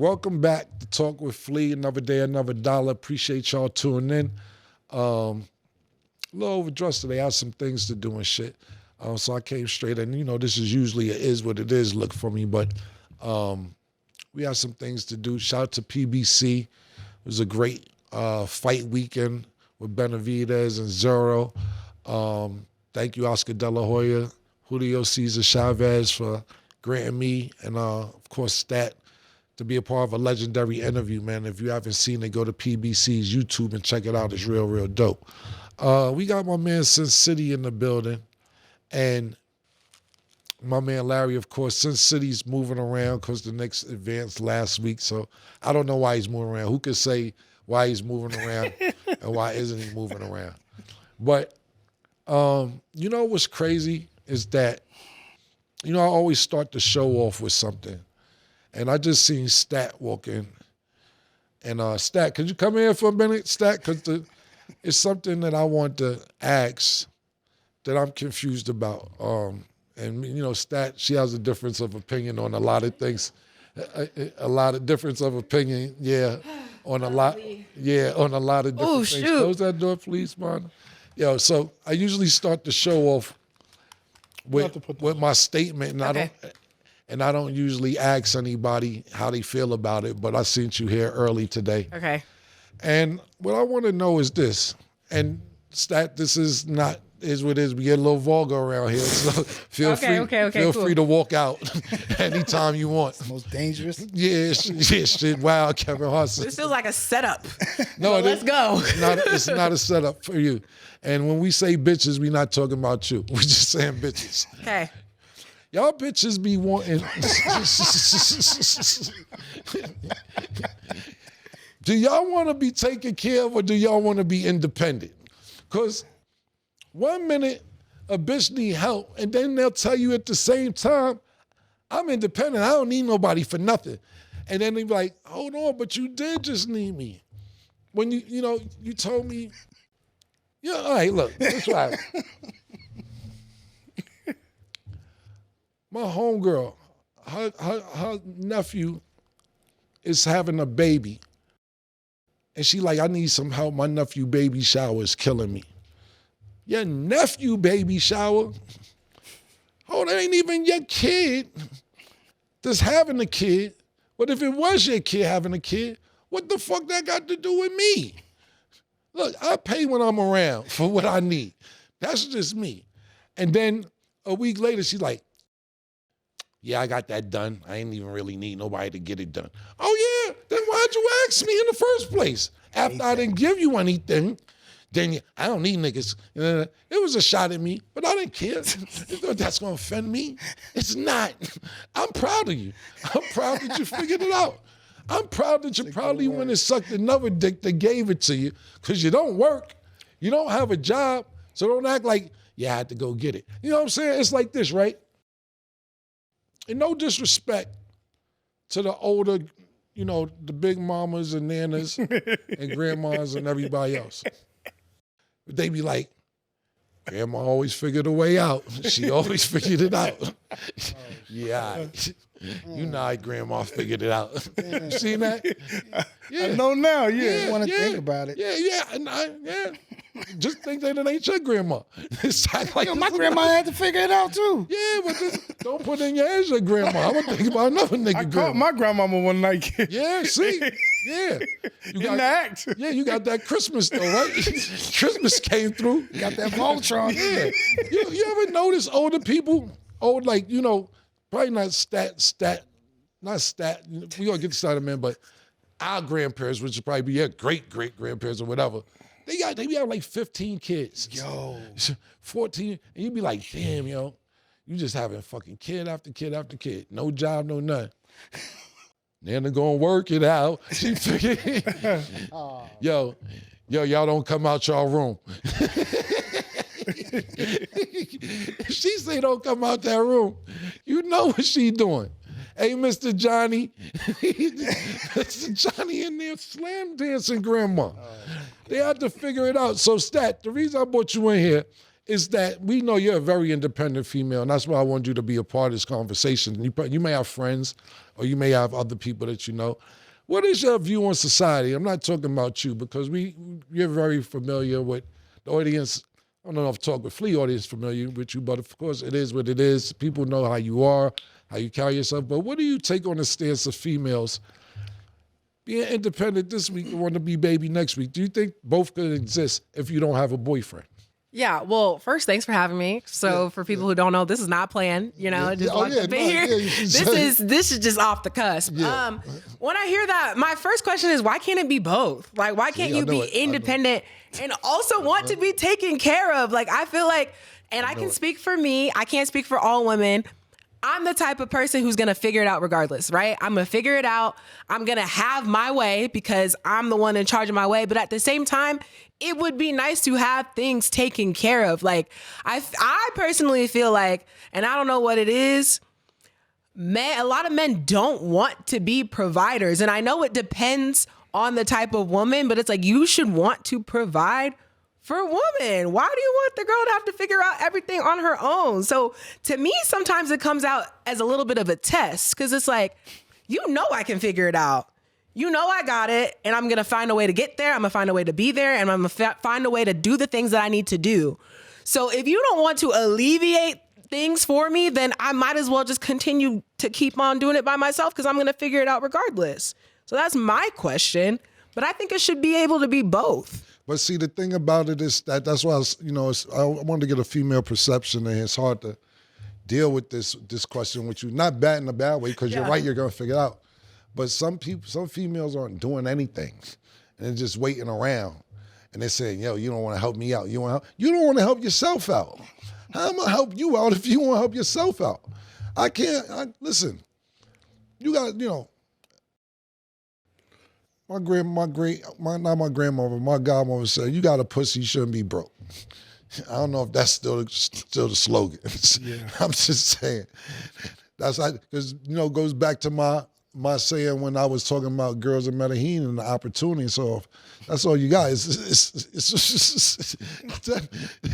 Welcome back to Talk with Flea. Another day, another dollar. Appreciate y'all tuning in. A little overdressed today. I had some things to do and shit. So I came straight and this is usually a is what it is look for me, but we had some things to do. Shout out to PBC. It was a great fight weekend with Benavidez and Zero. Thank you, Oscar De La Hoya, Julio Cesar Chavez for granting me, and of course Stat, to be a part of a legendary interview, man. If you haven't seen it, go to PBC's YouTube and check it out. It's real, real dope. We got my man Sen City in the building, and my man Larry, of course. Sen City's moving around because the Knicks advanced last week, so I don't know why he's moving around. Who could say why he's moving around and why isn't he moving around? But you know what's crazy is that, I always start the show off with something. And I just seen Stat walk in. And Stat, could you come here for a minute, Stat? Because it's something that I want to ask that I'm confused about. And Stat, she has a difference of opinion on a lot of things. A lot of difference of opinion, yeah. On a lot of different things. Shoot. Close that door, please, man. So I usually start the show off with my statement, and I don't usually ask anybody how they feel about it, but I seen you here early today. Okay. And what I want to know is this, and Stat, this is not is what it is. We get a little vulgar around here, so feel free to walk out anytime you want. It's the most dangerous. Yeah, shit. Wow, Kevin Hart. This feels like a setup. No, let's go. It's not a setup for you. And when we say bitches, we're not talking about you. We're just saying bitches. Okay. Y'all bitches be wanting. Do y'all want to be taken care of or do y'all want to be independent? Because 1 minute a bitch need help and then they'll tell you at the same time, I'm independent. I don't need nobody for nothing. And then they be like, hold on, but you did just need me. When you told me, all right, look, that's right. My homegirl, her nephew is having a baby. And she like, I need some help. My nephew baby shower is killing me. Your nephew baby shower? Oh, that ain't even your kid that's having a kid. But if it was your kid having a kid, what the fuck that got to do with me? Look, I pay when I'm around for what I need. That's just me. And then a week later, she's like, yeah, I got that done. I ain't even really need nobody to get it done. Oh, yeah? Then why'd you ask me in the first place? After I didn't give you anything, then I don't need niggas. It was a shot at me, but I didn't care. That's going to offend me. It's not. I'm proud of you. I'm proud that you figured it out. I'm proud that you probably went and sucked another dick that gave it to you because you don't work. You don't have a job, so don't act like, I had to go get it. You know what I'm saying? It's like this, right? And no disrespect to the older, the big mamas and nanas and grandmas and everybody else. But they be like, Grandma always figured a way out. She always figured it out. Yeah. You know how Grandma figured it out. You seen that? Yeah. I know now, I want to think about it. Yeah. Just think that it ain't your grandma. Like my grandma had to figure it out too. Yeah, but just don't put in your as your grandma. I'm gonna think about another nigga I grandma. caught my grandmama one night. Yeah, see? Yeah. You got the act. Yeah, you got that Christmas though, right? Christmas came through. Got that Voltron. Yeah. You ever notice older people, probably not stat. We gonna get to side of men, but our grandparents, which would probably be your great-great-grandparents or whatever, they have like 15 kids. Yo. 14, and you be like, damn, you just having fucking kid after kid after kid. No job, no nothing. Then they're gonna work it out. She figured, yo, y'all don't come out y'all room. If she say don't come out that room, you know what she doing. Hey, Mr. Johnny. Mr. Johnny in there slam dancing grandma. They had to figure it out. So, Stat, the reason I brought you in here is that we know you're a very independent female, and that's why I want you to be a part of this conversation. You may have friends, or you may have other people that you know. What is your view on society? I'm not talking about you, because you're very familiar with the audience. I don't know if talk with Flea audience familiar with you, but of course it is what it is. People know how you are, how you carry yourself. But what do you take on the stance of females being independent this week and want to be baby next week? Do you think both could exist if you don't have a boyfriend? Yeah, well, first, thanks for having me. So for people who don't know, this is not planned, just want to be here. This is just off the cusp. Yeah. When I hear that, my first question is, why can't it be both? Like, why can't you be independent and also want to be taken care of? Like, I feel like, and I can speak for me, I can't speak for all women. I'm the type of person who's going to figure it out regardless, right? I'm going to figure it out. I'm going to have my way because I'm the one in charge of my way. But at the same time, it would be nice to have things taken care of. Like, I personally feel like, and I don't know what it is, a lot of men don't want to be providers. And I know it depends on the type of woman, but it's like, you should want to provide for a woman. Why do you want the girl to have to figure out everything on her own? So to me, sometimes it comes out as a little bit of a test, because it's like, I can figure it out. I got it, and I'm going to find a way to get there. I'm going to find a way to be there, and I'm going to find a way to do the things that I need to do. So if you don't want to alleviate things for me, then I might as well just continue to keep on doing it by myself, because I'm going to figure it out regardless. So that's my question, but I think it should be able to be both. But see, the thing about it is that's why I wanted to get a female perception, and it's hard to deal with this question with you. Not bad in a bad way, because you're right, you're gonna figure it out. But some females aren't doing anything, and they're just waiting around, and they're saying, "Yo, you don't want to help me out. You don't want to help yourself out. How am I gonna help you out if you want to help yourself out? I can't. Listen, you got My grandmother, my godmother said, "You got a pussy, you shouldn't be broke." I don't know if that's still the slogan. Yeah. I'm just saying. That's because goes back to my saying when I was talking about girls in Medellin and the opportunity. So if that's all you got. It's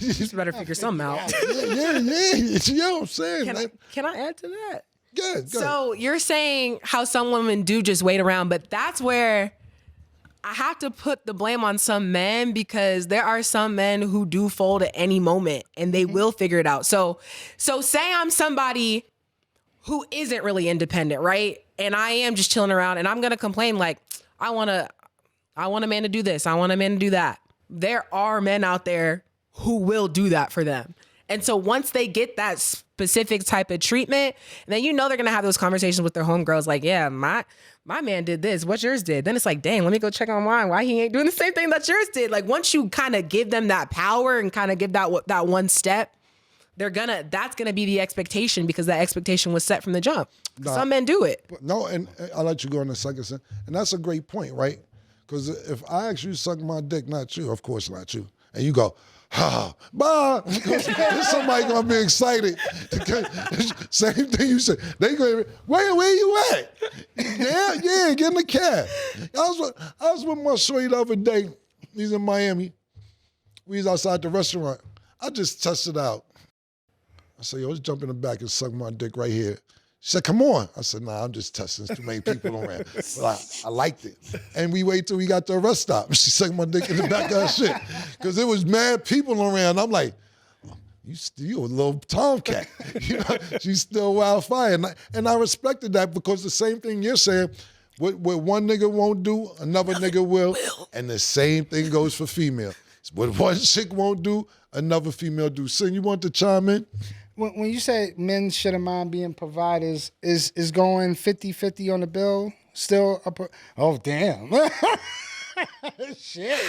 You better figure something out. Yeah. You know what I'm saying? Can I add to that? Good. So you're saying how some women do just wait around, but that's where I have to put the blame on some men, because there are some men who do fold at any moment and they will figure it out. So say I'm somebody who isn't really independent, right? And I am just chilling around, and I'm going to complain like, I want a man to do this. I want a man to do that. There are men out there who will do that for them. And so once they get that specific type of treatment, then they're going to have those conversations with their homegirls like, yeah, my man did this. What's yours did? Then it's like, dang, let me go check on mine. Why he ain't doing the same thing that yours did? Like, once you kind of give them that power and kind of give that one step, that's gonna be the expectation, because that expectation was set from the jump. Some men do it. No, and I'll let you go in a second. And that's a great point, right? Because if I ask you to suck my dick, not you, of course not you, and you go, bye. Somebody gonna be excited. Same thing you said. They go, where you at? Yeah, get in the cab. I was with my shorty the other day. He's in Miami. We was outside the restaurant. I just tested it out. I said, yo, let's jump in the back and suck my dick right here. She said, come on. I said, nah, I'm just testing. There's too many people around. But I liked it. And we wait till we got to the rest stop. She sucked my dick in the back of her shit. Because there was mad people around. I'm like, you a little tomcat. She's still wildfire. And I respected that, because the same thing you're saying, what one nigga won't do, another nigga will. And the same thing goes for female. What one chick won't do, another female do. Sin, you want to chime in? When you say men shouldn't mind being providers, is going 50-50 on the bill still up? Oh, damn. Shit.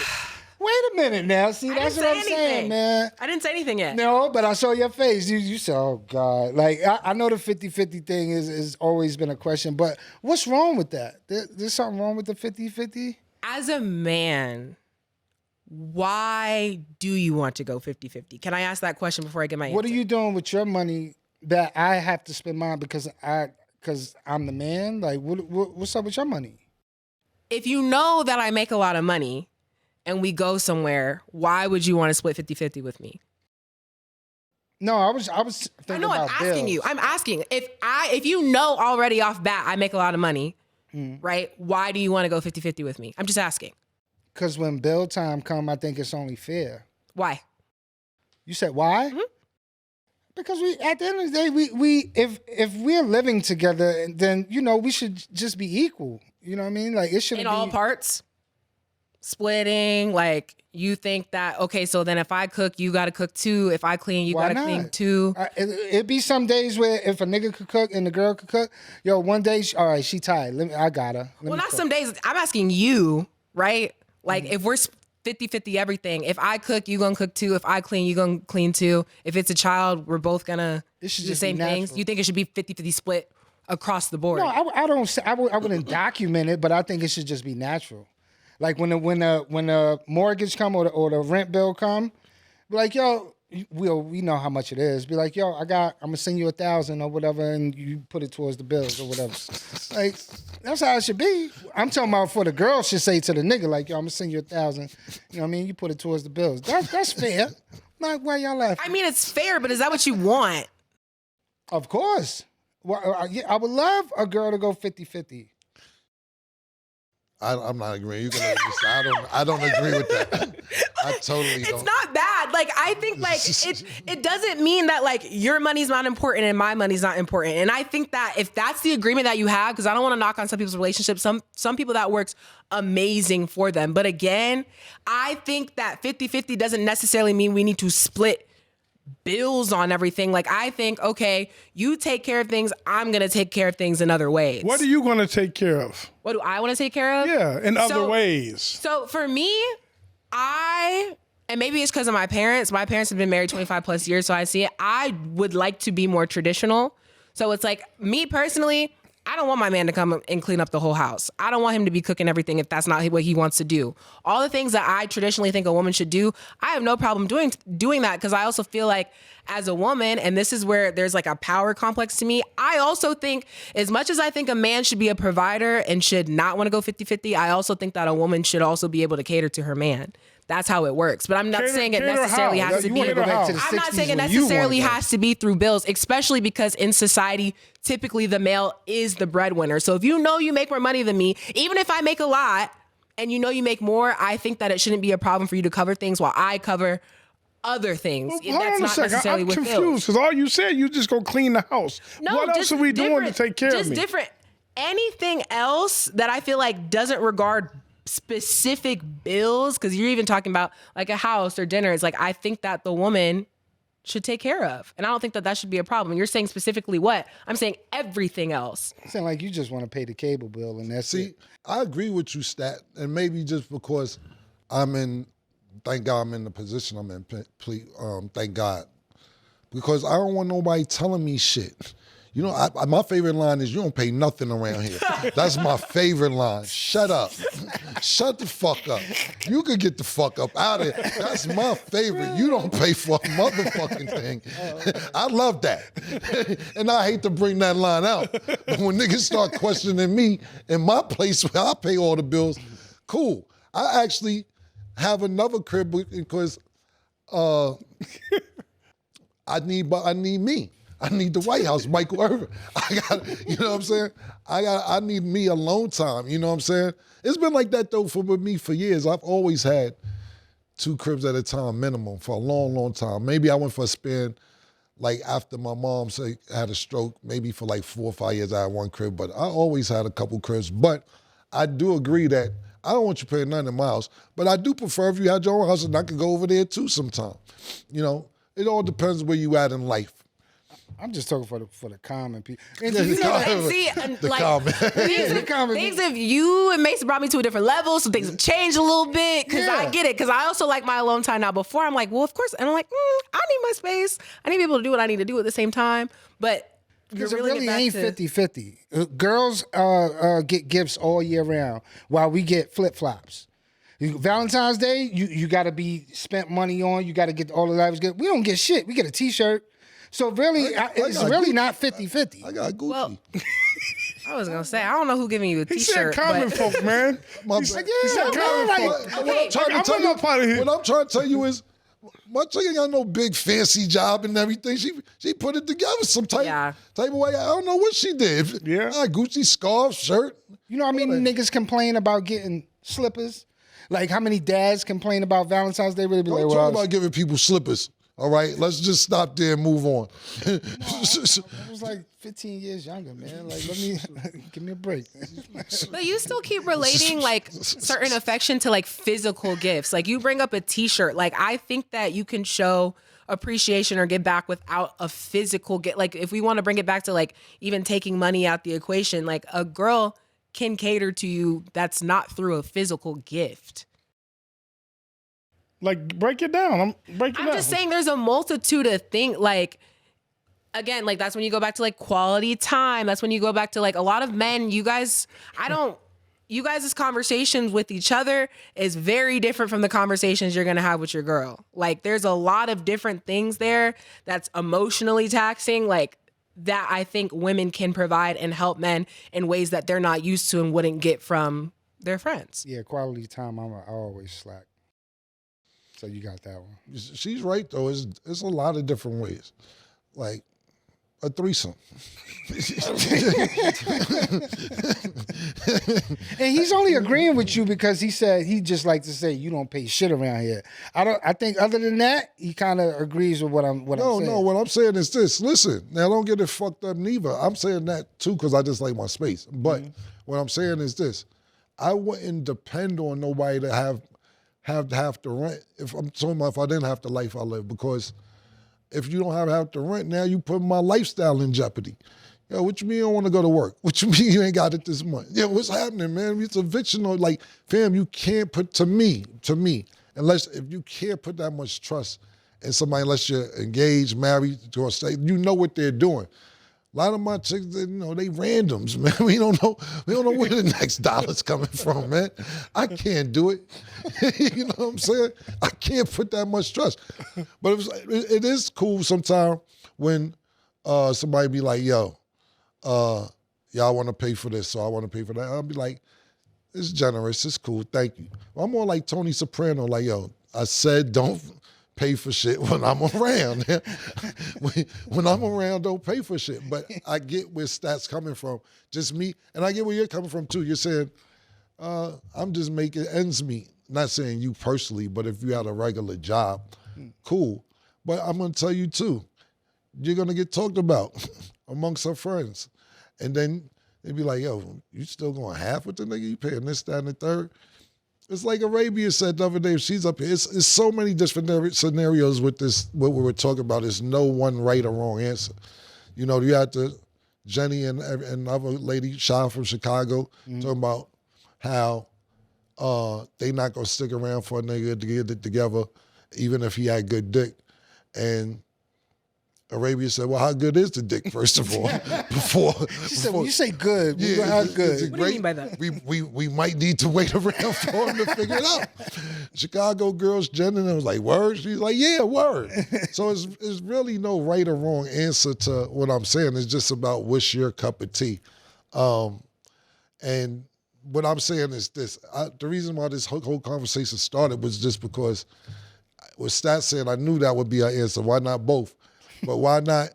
Wait a minute now. See, that's what I'm saying, man. I didn't say anything yet. No, but I saw your face. You said, oh, God. Like, I know the 50-50 thing is always been a question, but what's wrong with that? There's something wrong with the 50-50? As a man, why do you want to go 50-50? Can I ask that question before I get my answer? What are you doing with your money that I have to spend mine because I'm the man? Like, what's up with your money? If you know that I make a lot of money and we go somewhere, why would you want to split 50-50 with me? No, I was thinking I know. I'm about asking bills. you. I'm asking if you know already off bat I make a lot of money, right? Why do you want to go 50-50 with me? I'm just asking. Because when bill time come, I think it's only fair. Why? You said why? Mm-hmm. Because we, at the end of the day, we if we're living together, then we should just be equal. You know what I mean? Like it should In be all parts, splitting. Like you think that okay, so then if I cook, you got to cook too. If I clean, you got to clean too. It'd be some days where if a nigga could cook and the girl could cook, one day, all right, she tired. I got her. Well, not some days. I'm asking you, right? Like if we're 50-50 everything. If I cook, you gonna cook too. If I clean, you gonna clean too. If it's a child, we're both gonna do the same things. You think it should be 50-50 split across the board? No, I don't. I wouldn't document it, but I think it should just be natural. Like when the mortgage come or the rent bill come, be like, yo, we know how much it is. Be like, yo, I'm gonna send you 1,000 or whatever, and you put it towards the bills or whatever. Like that's how it should be. I'm talking about for the girl should say to the nigga like, yo, I'm gonna send you 1,000. You know what I mean? You put it towards the bills. That's fair. Like, why y'all laughing? I mean, it's fair, but is that what you want? Of course. Well, I would love a girl to go 50-50. I'm not agreeing. You can I don't agree with that. I totally don't. It's not bad. Like I think like it doesn't mean that like your money's not important and my money's not important. And I think that if that's the agreement that you have, because I don't want to knock on some people's relationships, some people that works amazing for them. But again, I think that 50-50 doesn't necessarily mean we need to split bills on everything. Like I think, okay, you take care of things, I'm gonna take care of things in other ways. What are you gonna take care of? What do I want to take care of? Yeah, in other ways. So for me, and maybe it's because of my parents. My parents have been married 25 plus years, so I see it. I would like to be more traditional. So it's like me personally, I don't want my man to come and clean up the whole house. I don't want him to be cooking everything if that's not what he wants to do. All the things that I traditionally think a woman should do, I have no problem doing that because I also feel like as a woman, and this is where there's like a power complex to me, I also think as much as I think a man should be a provider and should not want to go 50-50, I also think that a woman should also be able to cater to her man. That's how it works. But I'm not saying it necessarily has to be. I'm not saying it necessarily has to be through bills, especially because in society, typically the male is the breadwinner. So if you know you make more money than me, even if I make a lot and you know you make more, I think that it shouldn't be a problem for you to cover things while I cover other things. Well, that's not necessarily with bills. I'm confused because all you said, you just go clean the house. No, what else are we doing to take care of me? Just different. Anything else that I feel like doesn't regard specific bills, because you're even talking about like a house or dinner, it's like I think that the woman should take care of, and I don't think that should be a problem. You're saying specifically what? I'm saying everything else. It sounds like you just want to pay the cable bill and that's it. I agree with you, Stat, and maybe just because thank God I'm in the position I'm in, thank God, because I don't want nobody telling me shit. You know, my favorite line is, you don't pay nothing around here. That's my favorite line. Shut up. Shut the fuck up. You could get the fuck up out of here. That's my favorite. You don't pay for a motherfucking thing. I love that. And I hate to bring that line out. But when niggas start questioning me in my place where I pay all the bills, cool. I actually have another crib because I need me. I need the White House, Michael Irvin. You know what I'm saying? I need me alone time, you know what I'm saying? It's been like that though with me for years. I've always had 2 cribs at a time minimum for a long, long time. Maybe I went for a spin like after my mom had a stroke, maybe for like 4 or 5 years I had 1 crib, but I always had a couple cribs. But I do agree that I don't want you paying nothing in my house, but I do prefer if you had your own house and I could go over there too sometime. You know, it all depends where you at in life. I'm just talking for the common people. Things have you and Mason brought me to a different level, so things have changed a little bit. Because I get it. Because I also like my alone time now. Before I'm like, well, of course, and I'm like, I need my space. I need to be able to do what I need to do at the same time. But because it really ain't 50-50. Girls get gifts all year round, while we get flip flops. Valentine's Day, you got to be spent money on. You got to get all the lives good. We don't get shit. We get a T-shirt. So really, it's really not 50-50. I got Gucci. Well, I was going to say, I don't know who giving you a T-shirt. He said common folk, man. He said common folk. What I'm trying to tell you is, My chick ain't got no big fancy job and everything. She put it together some type of way. I don't know what she did. Yeah. Gucci scarf, shirt. You know how many niggas complain about getting slippers? Like how many dads complain about Valentine's Day? Really be Don't like, talk about giving people slippers. All right, let's just stop there and move on. I was like 15 years younger, man. Like, let me give me a break. But you still keep relating like certain affection to like physical gifts. Like you bring up a T-shirt. Like I think that you can show appreciation or give back without a physical gift. Like if we want to bring it back to like even taking money out the equation, like a girl can cater to you. That's not through a physical gift. Like, break it down. I'm just saying there's a multitude of things. Like, again, like that's when you go back to like quality time. That's when you go back to like a lot of men, you guys' conversations with each other is very different from the conversations you're going to have with your girl. Like there's a lot of different things there that's emotionally taxing. Like that I think women can provide and help men in ways that they're not used to and wouldn't get from their friends. Yeah, quality time, I always slack. So you got that one. She's right though. It's a lot of different ways, like a threesome. And he's only agreeing with you because he said he just like to say you don't pay shit around here. I think other than that, he kind of agrees with what I'm saying. No, what I'm saying is this. Listen, now don't get it fucked up neither. I'm saying that too because I just like my space. But what I'm saying is this. I wouldn't depend on nobody to have to rent if I'm talking about if I didn't have the life I live, because if you don't have to rent, now you put my lifestyle in jeopardy. Yo, what you mean you don't want to go to work? What you mean you ain't got it this month? Yeah, what's happening, man? It's eviction or like, fam, you can't put to me, unless if you can't put that much trust in somebody unless you're engaged, married, to a state, you know what they're doing. A lot of my chicks, they randoms, man. We don't know where the next dollar's coming from, man. I can't do it. You know what I'm saying? I can't put that much trust. But it is cool sometimes when somebody be like, yo, y'all want to pay for this, so I want to pay for that. I'll be like, it's generous, it's cool, thank you. I'm more like Tony Soprano, like, yo, I said don't pay for shit when I'm around. When I'm around, don't pay for shit. But I get where Stat's coming from. Just me, and I get where you're coming from too. You're saying, I'm just making ends meet. Not saying you personally, but if you had a regular job, cool. But I'm gonna tell you too, you're gonna get talked about amongst her friends. And then they'd be like, yo, you still going half with the nigga? You paying this, that, and the third? It's like Arabia said the other day, if she's up here, it's so many different scenarios with this, what we were talking about. There's no one right or wrong answer. You know, you had Jenny and other lady, Sha from Chicago, talking about how they not gonna stick around for a nigga to get it together, even if he had good dick. And Arabia said, well, how good is the dick, first of all? She said, when you say good, how good? What do you mean by that? We might need to wait around for him to figure it out. Chicago girls, Jen, and I was like, word? She's like, yeah, word. So it's really no right or wrong answer to what I'm saying. It's just about what's your cup of tea. And what I'm saying is this. The reason why this whole conversation started was just because what Stat said, I knew that would be our answer. Why not both? But why not,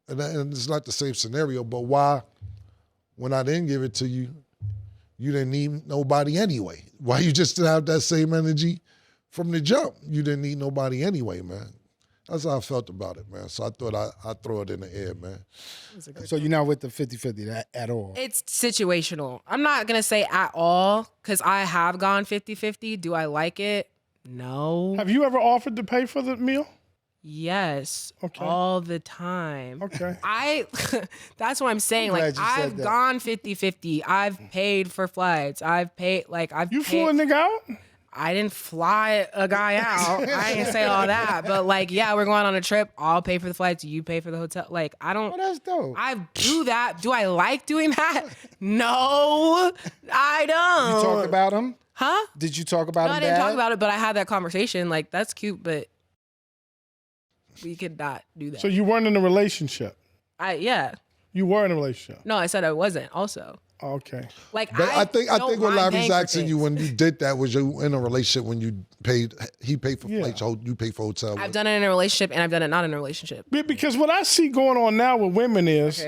and it's not the same scenario, but why, when I didn't give it to you, you didn't need nobody anyway? Why you just didn't have that same energy from the jump? You didn't need nobody anyway, man. That's how I felt about it, man. So I thought I'd throw it in the air, man. So you're not with the 50-50 at all? It's situational. I'm not going to say at all, because I have gone 50-50. Do I like it? No. Have you ever offered to pay for the meal? Yes. Okay. All the time. Okay. That's what I'm saying. Like, I've gone 50-50. I've paid for flights. You flew a nigga out? I didn't fly a guy out. I didn't say all that. But like, yeah, we're going on a trip. I'll pay for the flights. You pay for the hotel. Like, I don't. Oh, that's dope. I do that. Do I like doing that? No, I don't. You talked about him? Huh? Did you talk about him? No, I didn't talk about it, but I had that conversation. Like, that's cute, but we could not do that. So you weren't in a relationship? Yeah. You were in a relationship? No, I said I wasn't also. Okay. Like, But I think don't what mind Larry's paying for asking you things. when you did that was you in a relationship when he paid for flights, you paid for hotel. I've done it in a relationship and I've done it not in a relationship. Because what I see going on now with women is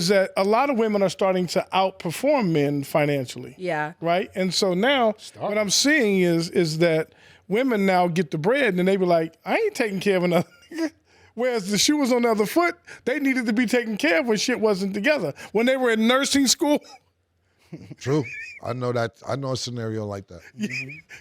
that a lot of women are starting to outperform men financially. Yeah. Right? And so now what I'm seeing is that women now get the bread and then they be like, I ain't taking care of another nigga. Whereas the shoe was on the other foot, they needed to be taken care of when shit wasn't together. When they were in nursing school. True. I know that. I know a scenario like that.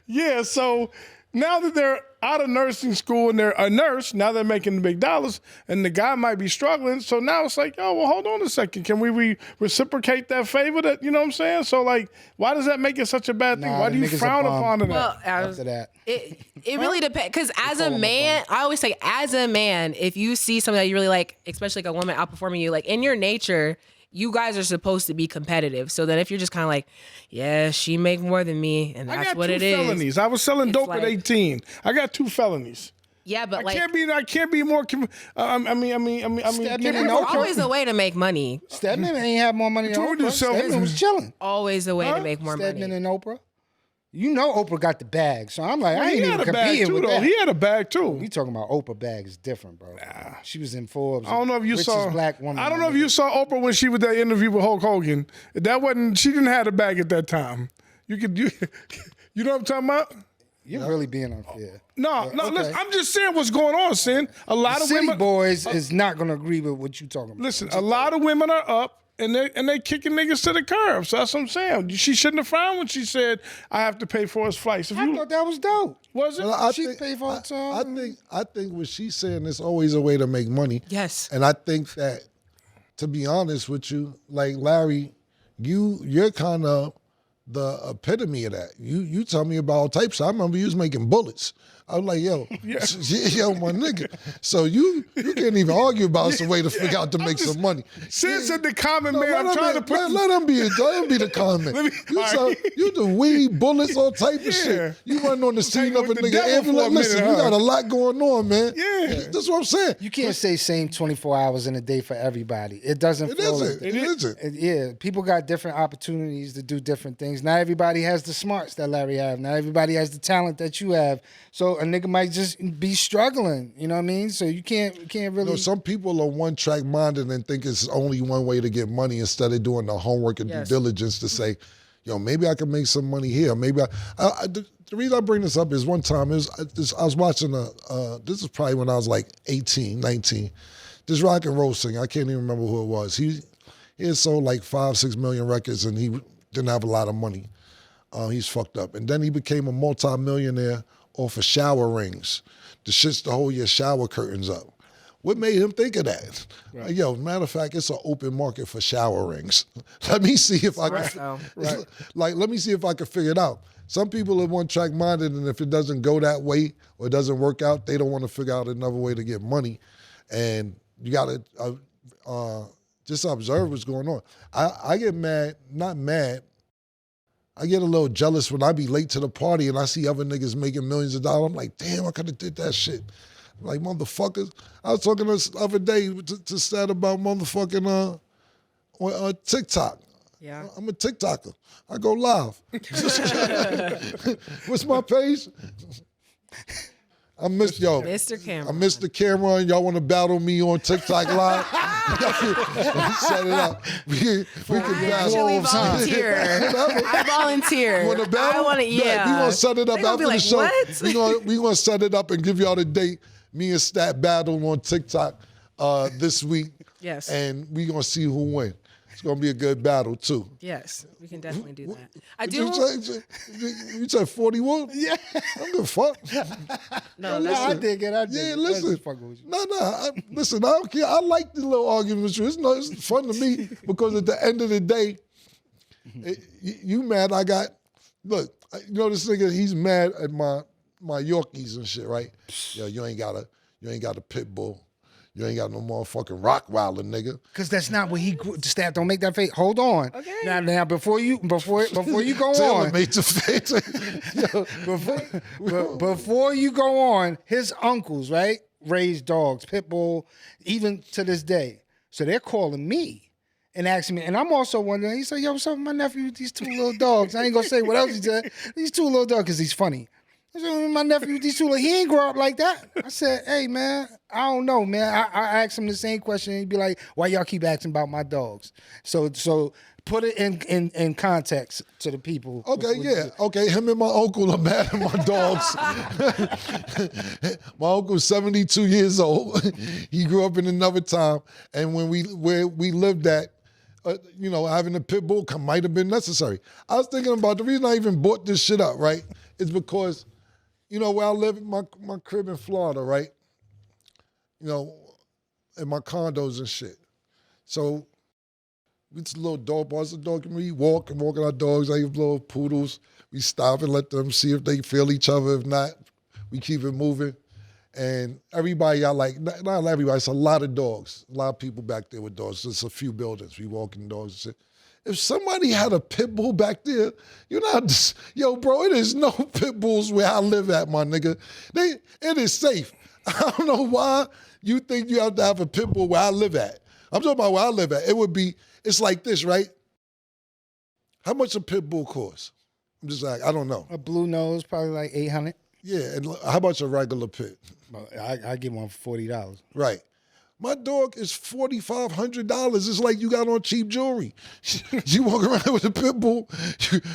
Yeah, so now that they're out of nursing school and they're a nurse, now they're making the big dollars, and the guy might be struggling. So now it's like, oh, well, hold on a second. Can we reciprocate that favor? That, you know what I'm saying? So, like, why does that make it such a bad thing? Why do you frown upon it? Well, after that. It really depends. Because as a man, I always say, as a man, if you see something that you really like, especially like a woman outperforming you, like in your nature, you guys are supposed to be competitive. So then if you're just kind of like, yeah, she make more than me, and that's what it is. I got 2 felonies. I was selling dope at 18. I got 2 felonies. Yeah, but I can't be more. there's always a way to make money. Stedman ain't have more money than Oprah. Stedman was chilling. Always a way to make more Stedman money. and Oprah. You know Oprah got the bag, so I'm like, I ain't even competing with that. He had a bag too. You talking about Oprah bag is different, bro. Nah. She was in Forbes. I don't know if you saw black woman. I don't know if you saw Oprah when she was that interview with Hulk Hogan. That wasn't. She didn't have a bag at that time. You know what I'm talking about? You're really being unfair. No. Listen, I'm just saying what's going on, Sin. A lot of City women. boys is not gonna agree with what you talking about. Listen, a lot of women are up. And they kicking niggas to the curb. So that's what I'm saying. She shouldn't have frowned when she said, I have to pay for his flights. I thought that was dope. Was it? Well, She paid for it. I think what she's saying is always a way to make money. Yes. And I think that, to be honest with you, like Larry, you're kind of the epitome of that. You tell me about all types. I remember you was making bullets. I was like, yo, yo, my nigga. So you can't even argue about some way to figure out to make some money. Since the common man, I'm trying to put. Let him be the comment. You the weed, bullets, all type of shit. You running on the scene of a nigga ambulance. Listen, you got a lot going on, man. Yeah. That's what I'm saying. You can't say same 24 hours in a day for everybody. It doesn't. It isn't. Yeah, people got different opportunities to do different things. Not everybody has the smarts that Larry have. Not everybody has the talent that you have. So a nigga might just be struggling, you know what I mean? So you can't really. Some people are one-track minded and think it's only one way to get money instead of doing the homework and due diligence to say, yo, maybe I can make some money here. Maybe the reason I bring this up is one time I was watching this is probably when I was like 18, 19. This rock and roll singer, I can't even remember who it was. He had sold like 5-6 million records and he didn't have a lot of money. He's fucked up. And then he became a multi-millionaire off of shower rings. The shit's to hold your shower curtains up. What made him think of that? Right. Like, yo, matter of fact, it's an open market for shower rings. Let me see if I can. Let me see if I can figure it out. Some people are one-track minded, and if it doesn't go that way or it doesn't work out, they don't want to figure out another way to get money. And you got to just observe what's going on. I get mad, not mad. I get a little jealous when I be late to the party and I see other niggas making millions of dollars. I'm like, damn, I could have did that shit. Like, motherfuckers. I was talking this other day to Stat about motherfucking on TikTok. Yeah. I'm a TikToker. I go live. What's my page? Mr. Camron. I'm Mr. Camron. Y'all want to battle me on TikTok live? Set it up. We can battle. I volunteer. I volunteer. Want to battle? I want to. Yeah. We gonna set it up after the show. What? We gonna set it up and give y'all the date. Me and Stat battle on TikTok this week. Yes. And we gonna see who wins. It's gonna be a good battle too. Yes, we can definitely do that. I do. You said 41? Yeah. I'm gonna fuck. No, I dig it. Yeah, listen. Listen, I don't care. I like the little arguments. It's fun to me because at the end of the day, you mad I got, look, you know this nigga, he's mad at my Yorkies and shit, right? Yo, you ain't got a pit bull. You ain't got no motherfucking Rottweiler, nigga. Because that's not what he grew. Stat, don't make that face. Hold on. Okay. Now, before you go on. Made the face. Before you go on, his uncles, right, raised dogs, pit bull, even to this day. So they're calling me and asked me, and I'm also wondering, he said, yo, what's up with my nephew with these two little dogs? I ain't gonna say what else he said. These two little dogs, because he's funny. He said, my nephew with these two little, he ain't grow up like that. I said, hey, man, I don't know, man. I asked him the same question, and he'd be like, why y'all keep asking about my dogs? So put it in context to the people. Okay, yeah. Okay, him and my uncle are mad at my dogs. My uncle's 72 years old. He grew up in another time. And when where we lived at, having a pit bull might have been necessary. I was thinking about the reason I even bought this shit up, right, is because, where I live, my crib in Florida, right? In my condos and shit. So, it's a little dog bars. The dog can we walking our dogs. I have little poodles. We stop and let them see if they feel each other. If not, we keep it moving. And everybody, not everybody, it's a lot of dogs. A lot of people back there with dogs. There's a few buildings. We walking dogs and shit. If somebody had a pit bull back there, yo, bro, it is no pit bulls where I live at, my nigga. It is safe. I don't know why you think you have to have a pit bull where I live at. I'm talking about where I live at. It's like this, right? How much a pit bull cost? I'm just like, I don't know. A blue nose, probably like $800. Yeah, and how much a regular pit? I give one for $40. Right. My dog is $4,500. It's like you got on cheap jewelry. You walk around with a pit bull,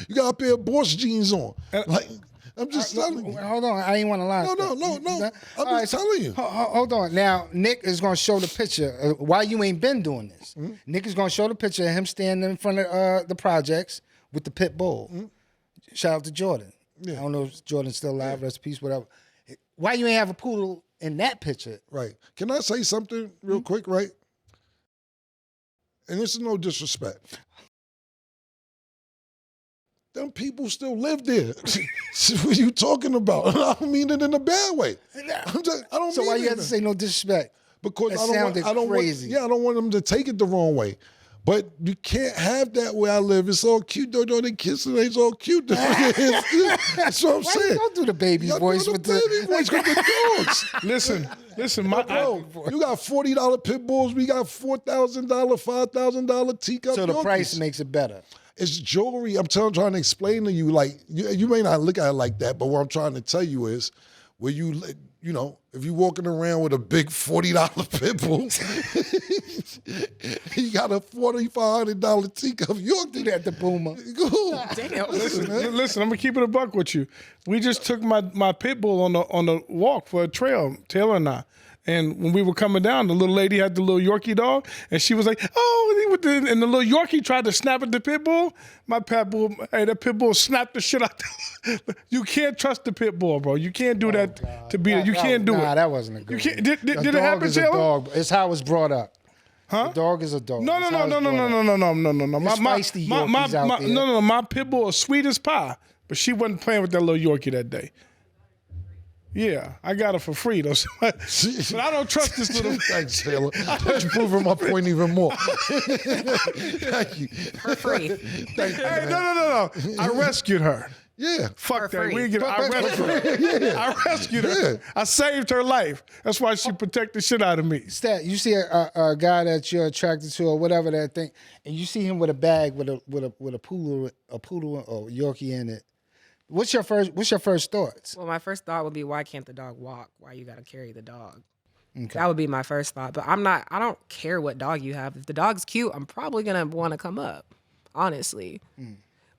you got a pair of Boss jeans on. Like, I'm just telling you. Hold on, I ain't want to lie. No. I'm just telling you. Hold on. Now, Nick is going to show the picture. Why you ain't been doing this? Mm-hmm. Nick is going to show the picture of him standing in front of the projects with the pit bull. Mm-hmm. Shout out to Jordan. Yeah. I don't know if Jordan's still alive, rest in peace, whatever. Why you ain't have a poodle in that picture? Right. Can I say something real quick, right? And this is no disrespect. Them people still live there. What are you talking about? I don't mean it in a bad way. So why you have to say no disrespect? Because I don't want them to take it the wrong way. But you can't have that where I live. It's all cute. They kissing. It's all cute. That's what I'm saying. You don't do the baby voice with the baby voice with the dogs. Listen, you got $40 pit bulls. We got $4,000, $5,000 teacup. So the Yorkies. price makes it better. It's jewelry. I'm trying to explain to you. Like you may not look at it like that, but what I'm trying to tell you is, where if you're walking around with a big $40 pit bull, you got a $4,500 teacup. You don't do that to Boomer. Damn. Listen, I'm gonna keep it a buck with you. We just took my pit bull on the walk for a trail, Taylor and I. And when we were coming down, the little lady had the little Yorkie dog, and she was like, "Oh!" And the little Yorkie tried to snap at the pit bull. The pit bull snapped the shit out. You can't trust the pit bull, bro. You can't do that to be. You can't do it. Nah, that wasn't a good. You can't. Did it happen, Taylor? Dog. It's how it's brought up. Huh? The dog is a dog. No. My pit bull is sweet as pie, but she wasn't playing with that little Yorkie that day. Yeah, I got it for free though. But I don't trust this little. Thanks, Taylor. You're proving my point even more. Thank you. For free. Thank you. Hey, no. I rescued her. Yeah. Fuck For that. free. We get. I rescued her. Yeah. I rescued her. Yeah. I saved her life. That's why she protected the shit out of me. Stat, you see a guy that you're attracted to or whatever that thing, and you see him with a bag with a poodle or Yorkie in it. What's your first thoughts? Well, my first thought would be, why can't the dog walk? Why you got to carry the dog? Okay. That would be my first thought. But I don't care what dog you have. If the dog's cute, I'm probably going to want to come up, honestly.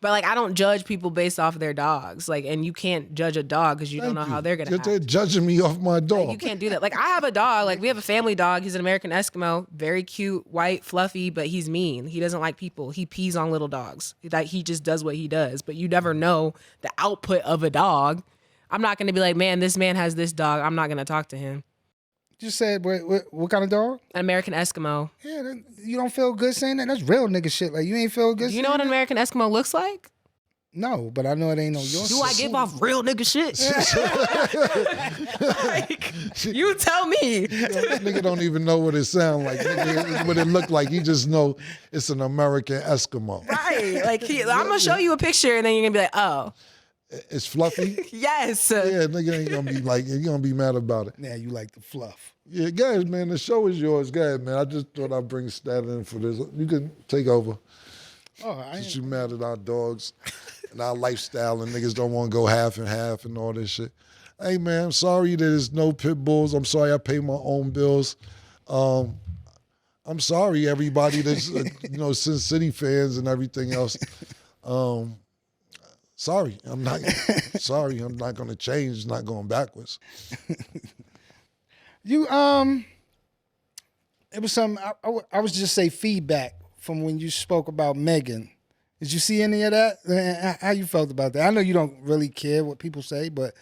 But I don't judge people based off of their dogs. And you can't judge a dog because you don't know how they're going to act. You're judging me off my dog. You can't do that. I have a dog. We have a family dog. He's an American Eskimo. Very cute, white, fluffy, but he's mean. He doesn't like people. He pees on little dogs. He just does what he does. But you never know the output of a dog. I'm not going to be like, man, this man has this dog. I'm not going to talk to him. You said, what kind of dog? An American Eskimo. Yeah, you don't feel good saying that? That's real nigga shit. You ain't feel good Do you know what an American Eskimo looks like? No, but I know it ain't no Yorkie. Do I give off real nigga shit? You tell me. Nigga don't even know what it sound like. What it look like. He just know it's an American Eskimo. Right. I'm going to show you a picture and then you're going to be like, oh. It's fluffy. Yes. Yeah, nigga ain't gonna be like, you're gonna be mad about it. Now you like the fluff. Yeah, go ahead, man. The show is yours. Go ahead, man. I just thought I'd bring Stallion in for this. You can take over. Oh, I Since you mad at our dogs and our lifestyle and niggas don't want to go half and half and all this shit. Hey, man, I'm sorry that there's no pit bulls. I'm sorry I pay my own bills. I'm sorry, everybody that's, Sen City fans and everything else. Sorry, I'm not going to change, not going backwards. You it was some. I was just say feedback from when you spoke about Megan. Did you see any of that? How you felt about that? I know you don't really care what people say, but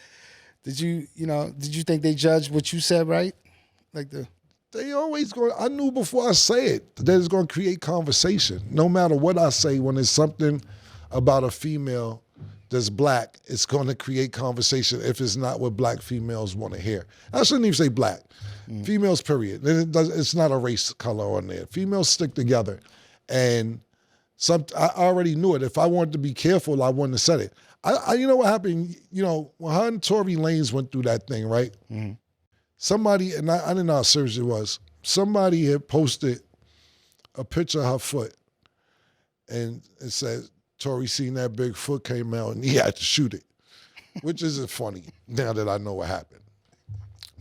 did you think they judged what you said right? They always go. I knew before I say it that it's going to create conversation. No matter what I say, when it's something about a female that's black, it's going to create conversation if it's not what black females want to hear. I shouldn't even say black. Females, period. It's not a race color on there. Females stick together. And I already knew it. If I wanted to be careful, I wouldn't have said it. You know what happened? When her and Tory Lanez went through that thing, right? Mm-hmm. Somebody, and I didn't know how serious it was, somebody had posted a picture of her foot. And it said, Tory seen that big foot came out and he had to shoot it, which isn't funny now that I know what happened.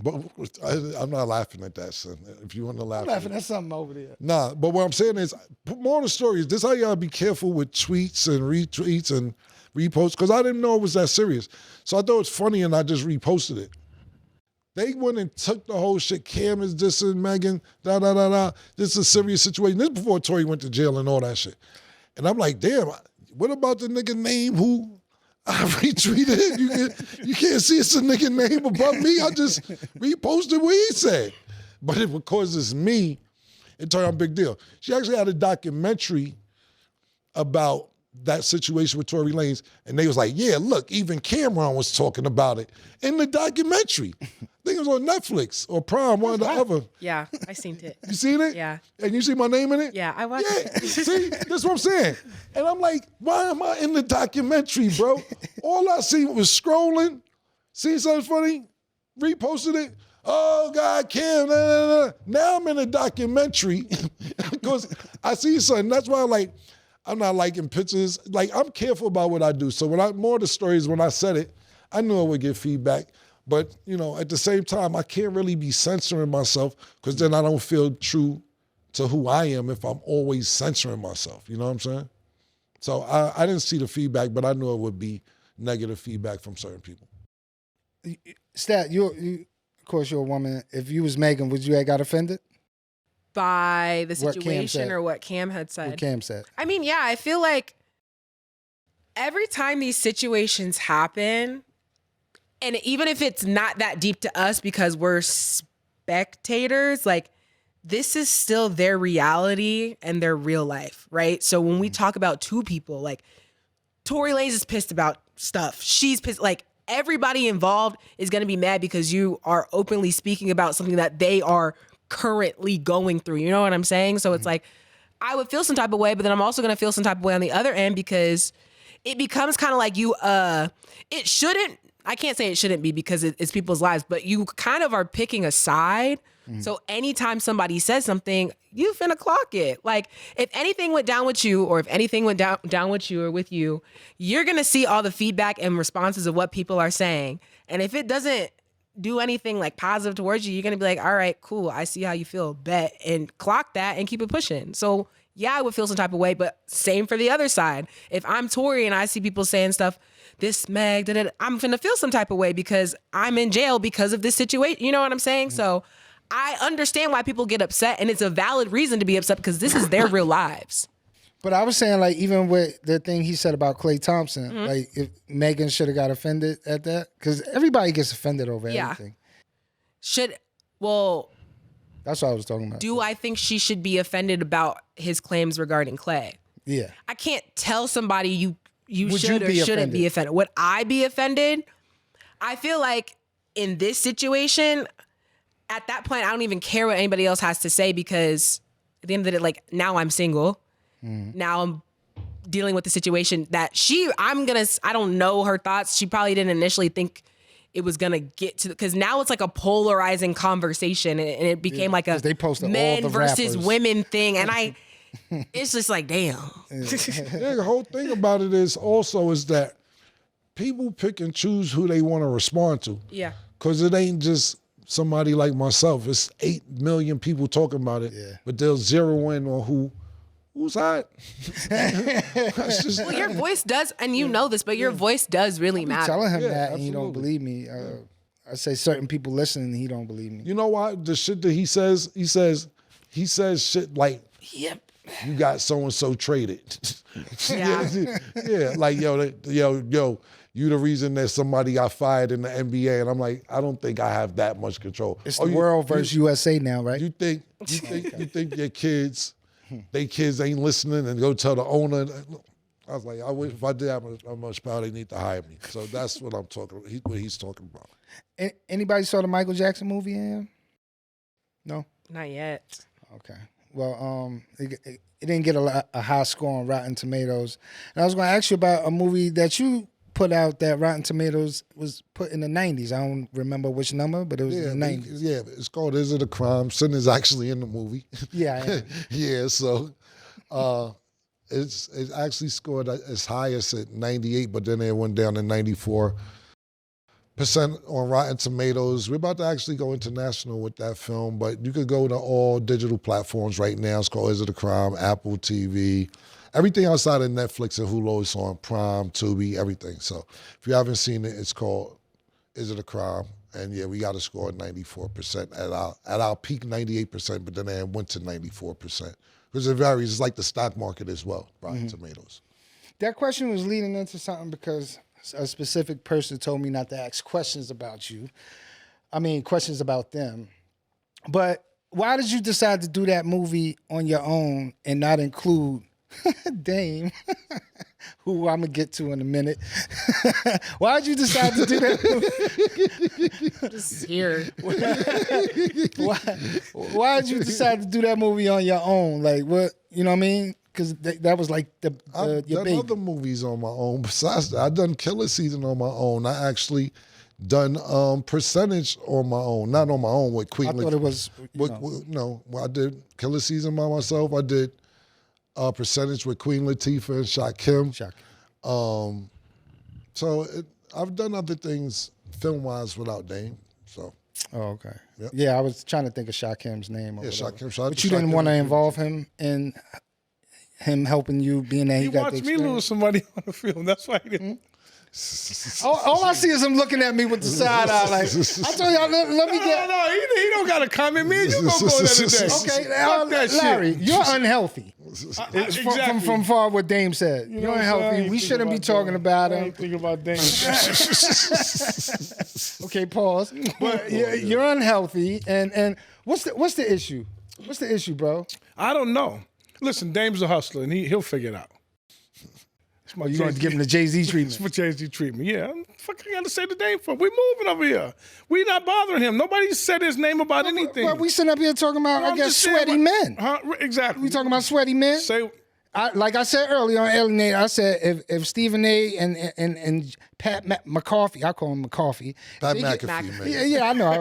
But I'm not laughing at that, son. If you want to laugh. I'm laughing at something over there. Nah, but what I'm saying is, more on the story is this how y'all be careful with tweets and retweets and reposts, because I didn't know it was that serious. So I thought it was funny and I just reposted it. They went and took the whole shit. Cam is dissing Megan, da-da-da-da. This is a serious situation. This is before Tory went to jail and all that shit. And I'm like, damn, what about the nigga name who I retweeted it? You can't see it's a nigga name above me. I just reposted what he said. But because it's me, it turned out a big deal. She actually had a documentary about that situation with Tory Lanez, and they was like, yeah, look, even Camron was talking about it in the documentary. I think it was on Netflix or Prime, one or the other. Yeah, I seen it. You seen it? Yeah. And you see my name in it? Yeah, I watched it. See, that's what I'm saying. And I'm like, why am I in the documentary, bro? All I see was scrolling, see something funny, reposted it. Oh, God, Cam, nah, nah, nah. Now I'm in a documentary because I see something. That's why I'm not liking pictures. Like, I'm careful about what I do. So more of the story is when I said it, I knew I would get feedback. But, at the same time, I can't really be censoring myself because then I don't feel true to who I am if I'm always censoring myself. You know what I'm saying? So I didn't see the feedback, but I knew it would be negative feedback from certain people. Stat, you of course, you're a woman. If you was Megan, would you have got offended? By the situation or what Cam had said? What Cam said. I mean, yeah, I feel like every time these situations happen, and even if it's not that deep to us because we're spectators, this is still their reality and their real life, right? So when we talk about two people, Tory Lanez is pissed about stuff. She's pissed. Everybody involved is going to be mad because you are openly speaking about something that they are currently going through. You know what I'm saying? So it's I would feel some type of way, but then I'm also going to feel some type of way on the other end because it becomes kind of like it shouldn't, I can't say it shouldn't be because it's people's lives, but you kind of are picking a side. So anytime somebody says something, you finna clock it. If anything went down with you or if anything went down with you or with you, you're going to see all the feedback and responses of what people are saying. And if it doesn't do anything positive towards you, you're going to be like, all right, cool. I see how you feel. Bet and clock that and keep it pushing. So yeah, I would feel some type of way, but same for the other side. If I'm Tory and I see people saying stuff, this Meg, I'm going to feel some type of way because I'm in jail because of this situation. You know what I'm saying? So I understand why people get upset, and it's a valid reason to be upset because this is their real lives. But I was saying, even with the thing he said about Klay Thompson, if Megan should have got offended at that, because everybody gets offended over everything. That's what I was talking about. Do I think she should be offended about his claims regarding Klay? Yeah. I can't tell somebody you should or shouldn't be offended. Would I be offended? I feel like in this situation, at that point, I don't even care what anybody else has to say because at the end of the day, now I'm single. Now I'm dealing with the situation that I don't know her thoughts. She probably didn't initially think it was gonna get to, because now it's like a polarizing conversation, and it became like a they posted men all the versus rappers. women thing, and it's just like, damn. Yeah, the whole thing about it is that people pick and choose who they want to respond to. Yeah. Because it ain't just somebody like myself. It's 8 million people talking about it, but they'll zero in on who's hot. Well, your voice does, and you know this, but your voice does really matter. Telling him that, and absolutely. he don't believe me. I say certain people listen, and he don't believe me. You know why? The shit that he says shit like, Yep. you got so-and-so traded. Yeah. Yeah, like, yo, you the reason that somebody got fired in the NBA, and I'm like, I don't think I have that much control. It's the world versus USA now, right? You think your kids, they kids ain't listening and go tell the owner? I was like, I wish if I did have how much power, they need to hire me. So that's what I'm talking about. What he's talking about. Anybody saw the Michael Jackson movie in? No? Not yet. Okay. Well, it didn't get a high score on Rotten Tomatoes. And I was going to ask you about a movie that you put out that Rotten Tomatoes was put in the 90s. I don't remember which number, but it was in the 90s. Yeah, it's called Is It a Crime? Sin is actually in the movie. Yeah. Yeah, so it's actually scored as high as at 98, but then it went down to 94% on Rotten Tomatoes. We're about to actually go international with that film, but you could go to all digital platforms right now. It's called Is It a Crime? Apple TV. Everything outside of Netflix and Hulu is on Prime, Tubi, everything. So if you haven't seen it, it's called Is It a Crime? And yeah, we got to score 94% at our peak 98%, but then it went to 94%. Because it varies. It's like the stock market as well, Rotten Tomatoes. That question was leading into something because a specific person told me not to ask questions about you. I mean, questions about them. But why did you decide to do that movie on your own and not include Dame, who I'm going to get to in a minute? Why did you decide to do that movie? Just here. Why did you decide to do that movie on your own? Like, what, you know what I mean? Because that was like I've your done baby. other movies on my own. Besides that, I've done Killer Season on my own. I actually done Percentage on my own. Not on my own with Queen. I thought it was, No, I did Killer Season by myself. I did Percentage with Queen Latifah and Shakim. So I've done other things film-wise without Dame. So. Oh, okay. Yep. Yeah, I was trying to think of Shakim's name. Or Yeah, whatever. Shakim. But you didn't want to involve him in him helping you, being that he got the watched me experience? lose somebody on the film. That's why he didn't. All I see is him looking at me with the side eye, like, I told y'all, let me get. No, he don't got to comment. Me and you gonna go there today. Okay, Fuck that Larry, shit. you're unhealthy. Exactly. From far what Dame said. You know You're what I'm saying? I unhealthy. ain't We think shouldn't be about talking Dame. about I him. ain't think about Dame. Okay, pause. But you're unhealthy, and what's the issue? What's the issue, bro? I don't know. Listen, Dame's a hustler, and he'll figure it out. Oh, you going to give him the Jay-Z treatment? It's for Jay-Z treatment. Yeah, fuck, I got to say the Dame for. We moving over here. We not bothering him. Nobody said his name about anything. But we sitting up here talking about, No, I I'm guess, just saying sweaty men. Huh? Exactly. We talking about sweaty men? Say. Like I said earlier on Alienated, I said if Stephen A. and Pat McCarthy, I call him McCarthy. Pat if they McAfee, man. Yeah, I know.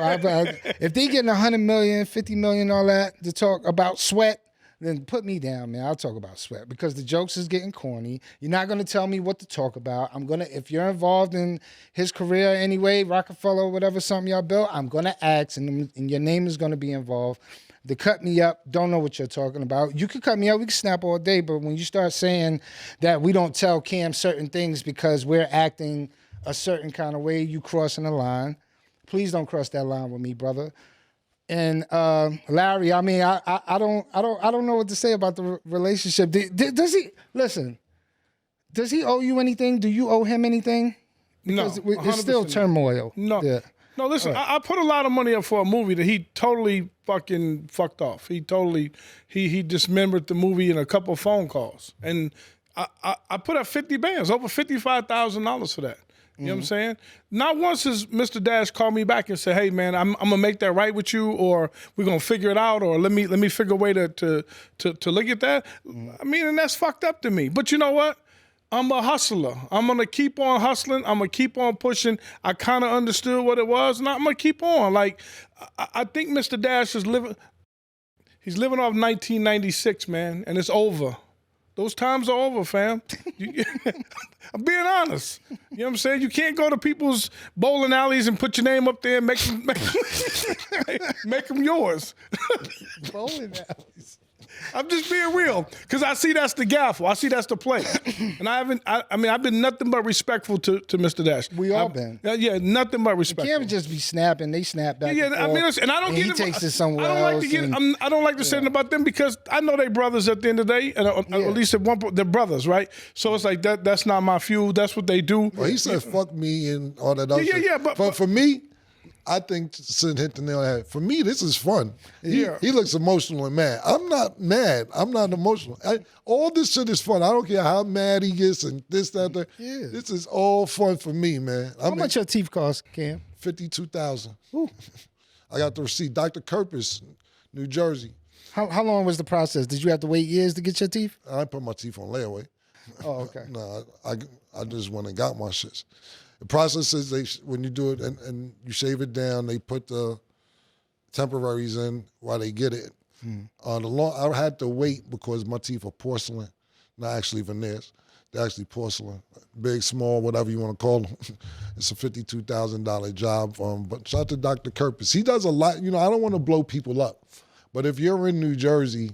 If they getting 100 million, 50 million, all that to talk about sweat, then put me down, man. I'll talk about sweat because the jokes is getting corny. You're not gonna tell me what to talk about. If you're involved in his career anyway, Rockefeller, whatever, something y'all built, I'm gonna ask, and your name is gonna be involved. To cut me up, don't know what you're talking about. You could cut me up, we can snap all day, but when you start saying that we don't tell Cam certain things because we're acting a certain kind of way, you crossing the line. Please don't cross that line with me, brother. And Larry, I mean, I don't know what to say about the relationship. Does he listen? Does he owe you anything? Do you owe him anything? Because No, it's still 100%. turmoil. No. Yeah. No, listen, I put a lot of money up for a movie that he totally fucking fucked off. He totally, he dismembered the movie in a couple of phone calls. And I put up 50 bands, over $55,000 for that. You know what I'm saying? Not once has Mr. Dash called me back and said, "Hey man, I'm gonna make that right with you, or we're gonna figure it out, or let me figure a way to look at that." I mean, and that's fucked up to me. But you know what? I'm a hustler. I'm gonna keep on hustling. I'm gonna keep on pushing. I kind of understood what it was, and I'm gonna keep on. Like, I think Mr. Dash is living. He's living off 1996, man, and it's over. Those times are over, fam. I'm being honest. You know what I'm saying? You can't go to people's bowling alleys and put your name up there and make them yours. Bowling alleys. I'm just being real, because I see that's the gaffle. I see that's the play. And I've been nothing but respectful to Mr. Dash. We all been. Yeah, nothing but respectful. You can't just be snapping. They snap back. Yeah, and I mean, and I don't get he it. takes it somewhere I don't else. like to get. I don't like to say it about them, because I know they brothers at the end of the day, and at least at one point they're brothers, right? So it's like that. That's not my feud. That's what they do. Well, he said "fuck me" and all that other shit. Yeah. But for me, I think Sin hit the nail on the head. For me, this is fun. He looks emotional and mad. I'm not mad. I'm not emotional. All this shit is fun. I don't care how mad he gets and this, that, that. Yeah. This is all fun for me, man. How much your teeth cost, Cam? $52,000. I got the receipt. Dr. Kirpus, New Jersey. How long was the process? Did you have to wait years to get your teeth? I put my teeth on layaway. Oh, okay. No, I just went and got my shits. The process is when you do it and you shave it down, they put the temporaries in while they get it. I had to wait because my teeth are porcelain, not actually veneers. They're actually porcelain, big, small, whatever you want to call them. It's a $52,000 job. But shout out to Dr. Kirpus. He does a lot. I don't want to blow people up, but if you're in New Jersey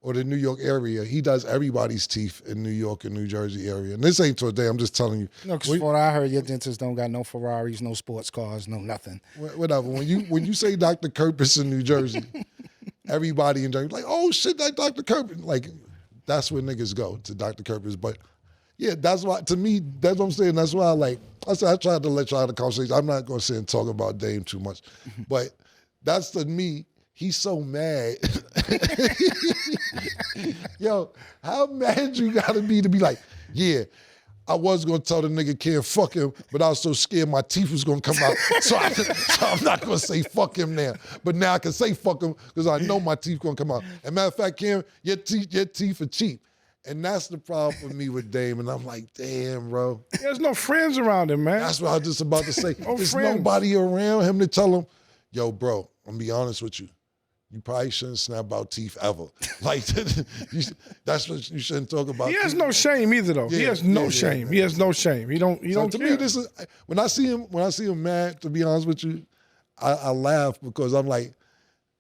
or the New York area, he does everybody's teeth in New York and New Jersey area. And this ain't today, I'm just telling you. No, because what I heard, your dentists don't got no Ferraris, no sports cars, no nothing. Whatever. When you say Dr. Kirpus in New Jersey, everybody in Jersey like, oh shit, that Dr. Kirpus. Like, that's where niggas go, to Dr. Kirpus. But yeah, that's why, to me, that's what I'm saying. That's why I tried to let y'all have the conversation. I'm not going to sit and talk about Dame too much. But that's to me, he's so mad. Yo, how mad you gotta be to be like, yeah, I was gonna tell the nigga can't fuck him, but I was so scared my teeth was gonna come out. So I'm not gonna say fuck him now. But now I can say fuck him because I know my teeth gonna come out. And matter of fact, Cam, your teeth are cheap. And that's the problem for me with Dame. And I'm like, damn, bro. There's no friends around him, man. That's what I was just about to say. There's friends. nobody around him to tell him, yo, bro, I'm gonna be honest with you. You probably shouldn't snap out teeth ever. Like, that's what you shouldn't talk about. He has no shame either, though. He has no shame. He has no shame. He don't To care. me, this is when I see him mad. To be honest with you, I laugh because I'm like,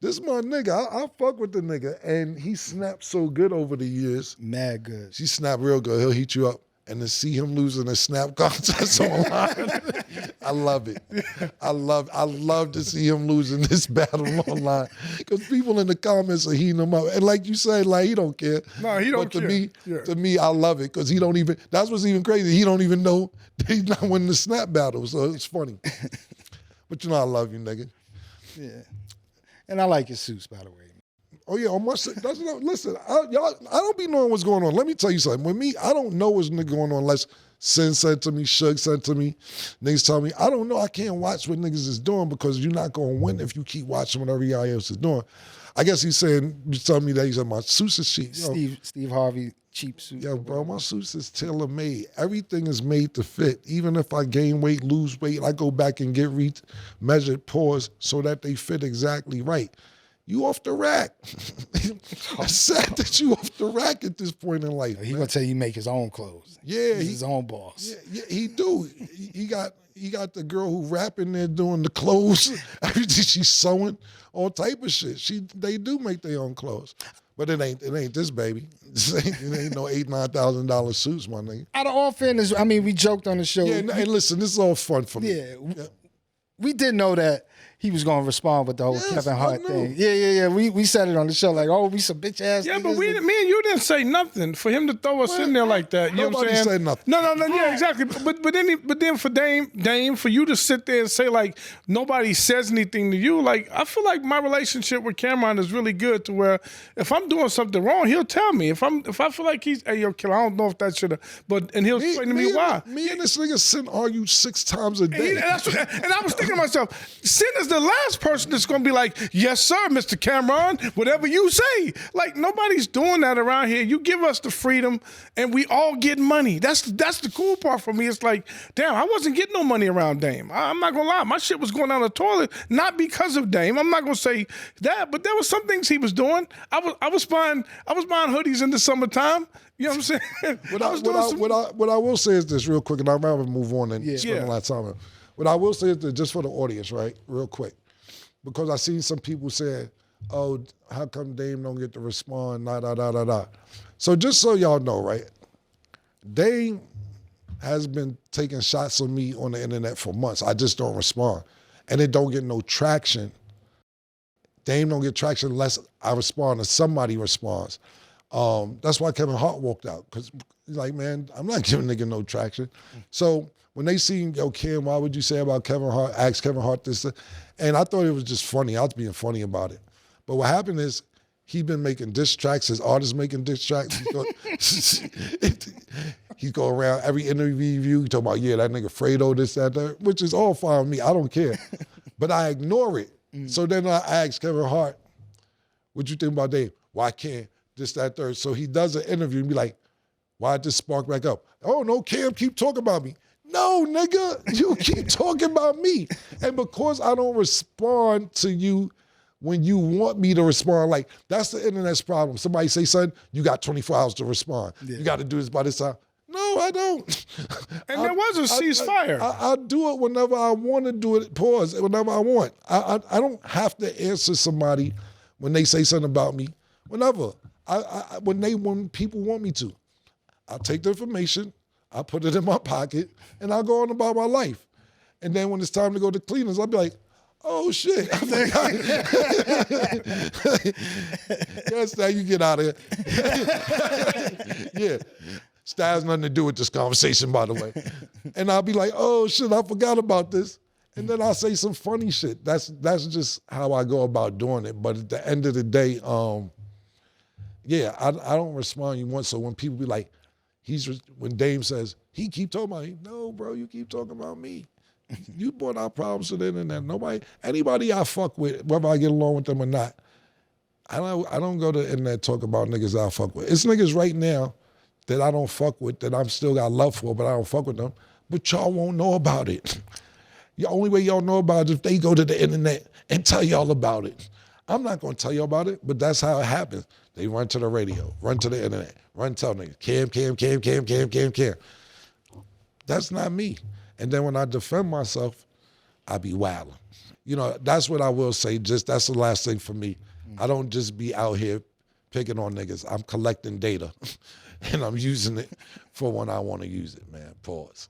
this is my nigga. I fuck with the nigga, and he snapped so good over the years. Mad good. She snapped real good. He'll heat you up. And to see him losing a snap contest online, I love it. I love to see him losing this battle online because people in the comments are heating him up. And like you say, like he don't care. No, he don't care. Yeah. To me, I love it because he don't even. That's what's even crazy. He don't even know that he's not winning the snap battle. So it's funny. But I love you, nigga. Yeah. And I like your suits, by the way. Oh yeah, on my listen, I don't be knowing what's going on. Let me tell you something. With me, I don't know what's going on unless Sen said to me, Shug said to me, niggas tell me, I don't know. I can't watch what niggas is doing because you're not going to win if you keep watching what everybody else is doing. I guess he's telling me that he said my suits is cheap. Steve Harvey, cheap suit. Yo, bro, my suits is tailor-made. Everything is made to fit. Even if I gain weight, lose weight, I go back and get measured pores so that they fit exactly right. You off the rack. It's sad that you off the rack at this point in life. He gonna tell you make his own clothes. Yeah, he's his own boss. Yeah, he do. He got the girl who rapping there doing the clothes. Everything she's sewing, all type of shit. They do make their own clothes, but it ain't this baby. It ain't no $8,000-9,000 suits, my nigga. Out of all fairness, I mean, we joked on the show. Yeah, hey, listen, this is all fun for me. Yeah. We did know that he was gonna respond with the whole Yes, Kevin I Hart knew. thing. Yeah. We said it on the show, like, oh, we some bitch ass. Yeah, niggas. but me and you didn't say nothing for him to throw us in there like that. You know what I'm Nobody saying? said nothing. No, yeah, exactly. But then for Dame, for you to sit there and say like nobody says anything to you, like I feel like my relationship with Camron is really good to where if I'm doing something wrong, he'll tell me. If I feel like he's hey yo killer, I don't know if that should have, and he'll explain to me why. Me and this nigga Sen argue 6 times a day. And I was thinking to myself, Sen is the last person that's going to be like, yes, sir, Mr. Camron, whatever you say. Like, nobody's doing that around here. You give us the freedom, and we all get money. That's the cool part for me. It's like, damn, I wasn't getting no money around Dame. I'm not going to lie. My shit was going down the toilet, not because of Dame. I'm not going to say that, but there was some things he was doing. I was buying hoodies in the summertime. You know what I'm saying? What I will say is this real quick, and I'd rather move on and spend a lot of time on it. What I will say is that just for the audience, right, real quick, because I seen some people saying, oh, how come Dame don't get to respond, da. So just so y'all know, right, Dame has been taking shots on me on the internet for months. I just don't respond. And it don't get no traction. Dame don't get traction unless I respond or somebody responds. That's why Kevin Hart walked out, because he's like, man, I'm not giving nigga no traction. So when they seen, yo, Kim, why would you say about Kevin Hart, ask Kevin Hart this, and I thought it was just funny. I was being funny about it. But what happened is he been making diss tracks, his artists making diss tracks. He go around every interview, he talk about, yeah, that nigga Fredo, this, that, which is all fine with me. I don't care. But I ignore it. So then I asked Kevin Hart, what you think about Dave? Why can't this, that, third? So he does an interview and be like, why'd this spark back up? Oh, no, Cam, keep talking about me. No, nigga, you keep talking about me. And because I don't respond to you when you want me to respond, like, that's the internet's problem. Somebody say, son, you got 24 hours to respond. Yeah. You got to do this by this time. No, I don't. And there was a ceasefire. I do it whenever I want to do it, pause, whenever I want. I don't have to answer somebody when they say something about me, whenever. When people want me to. I'll take the information, I'll put it in my pocket, and I'll go on about my life. And then when it's time to go to cleaners, I'll be like, oh shit, I forgot. Yes, now you get out of here. Yeah. That has nothing to do with this conversation, by the way. And I'll be like, oh shit, I forgot about this. And then I'll say some funny shit. That's just how I go about doing it. But at the end of the day, I don't respond you once. So when people be like, when Dame says, he keep talking about me. No, bro, you keep talking about me. You brought our problems to the internet. Anybody I fuck with, whether I get along with them or not, I don't go to the internet talk about niggas I fuck with. It's niggas right now that I don't fuck with, that I'm still got love for, but I don't fuck with them. But y'all won't know about it. The only way y'all know about it is if they go to the internet and tell y'all about it. I'm not gonna tell you about it, but that's how it happens. They run to the radio, run to the internet, tell niggas, Cam. That's not me. And then when I defend myself, I be wilding. You know, that's what I will say, that's the last thing for me. I don't just be out here picking on niggas. I'm collecting data and I'm using it for when I want to use it, man. Pause.